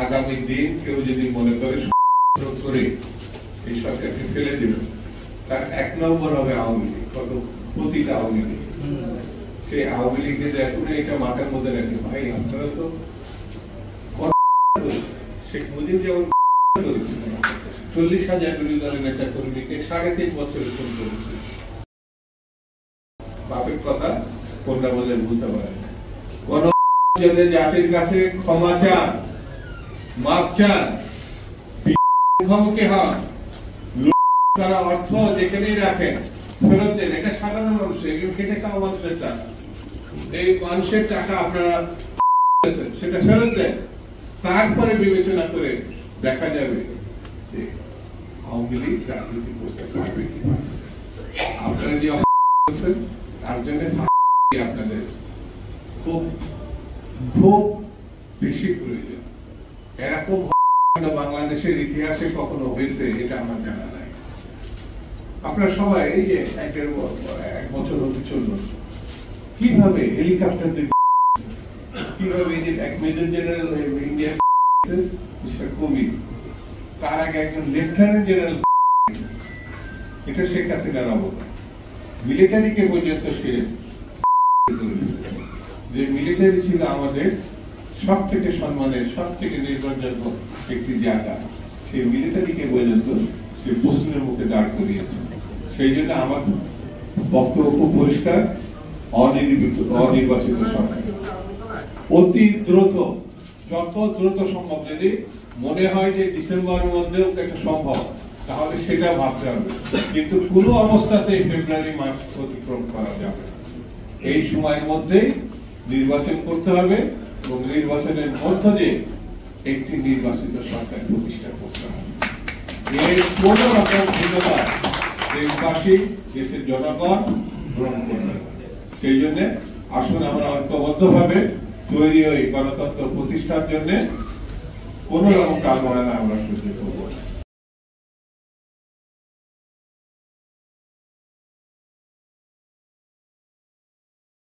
আগামী দিন কেউ যদি মনে করে করে এই সরকারকে ফেলে দেবে, তার 1 নম্বর হবে আওয়ামী লীগ। কত প্রতিটা আওয়ামী লীগ, সেই আওয়ামী লীগ যদি এখন এটা মাথার মধ্যে রাখে, ভাই আপনারা তো শেখ মুজিব যেমন করেছিল 40,000 বিরোধী দলের নেতা কর্মীকে 3.5 বছর খুন করেছিল। বাপের কথা কোনটা বলে বলতে পারে না। কোন জাতির কাছে ক্ষমা চান, মাপ চান, মুখোমুখি হন, তারা অর্থ যেখানেই রাখেন ফেরত দেন। এটা সাধারণ মানুষের, খেটে খাওয়া মানুষের টাকা। এই মানুষের টাকা আপনারা সেটা ফেরত দেন, তারপরে বিবেচনা করে দেখা যাবে যে আওয়ামী লীগ রাজনীতি করতে পারবে কি পারবে। আপনারা যে বলছেন তার জন্য আপনাদের খুব খুব বেশি প্রয়োজন। এরকম বাংলাদেশের ইতিহাসে কখনো হয়েছে এটা আমার জানা নাই। আপনারা সবাই এই যে 1 বছর হতে চলল, কিভাবে হেলিকপ্টার দিয়ে, কিভাবে এই যে এক major general Indian mister covid, তার আগে একজন লেফটেন্যান্ট জেনারেল, এটা শেখ হাসিনার অবদান। মিলিটারিকে পর্যন্ত সে, যে মিলিটারি ছিল আমাদের সব থেকে সম্মানের, সব থেকে নির্ভরযোগ্য একটি জায়গা, সেই মিলিটারিকে পর্যন্ত সে প্রশ্নের মুখে দাঁড় করিয়েছে। সেই জন্য আমার বক্তব্য খুব পরিষ্কার, অনির্বাচিত সরকার অতি দ্রুত, যত দ্রুত সম্ভব, যদি মনে হয় যে ডিসেম্বরের মধ্যেও একটা সম্ভব, তাহলে সেটা ভাবতে হবে। কিন্তু কোনো অবস্থাতেই ফেব্রুয়ারি মাস অতিক্রম করা যাবে না। এই সময়ের মধ্যেই নির্বাচন করতে হবে এবং নির্বাচনের মধ্য দিয়ে একটি নির্বাচিত সরকার প্রতিষ্ঠা করতে হবে। এর কোন রকম ভিন্নতা দেশবাসী, দেশের জনগণ গ্রহণ করবে। সেই জন্য আসুন আমরা ঐক্যবদ্ধভাবে তৈরি হই গণতন্ত্র প্রতিষ্ঠার জন্য। কোন রকম কাল বাহানা আমরা সহ্য করব না।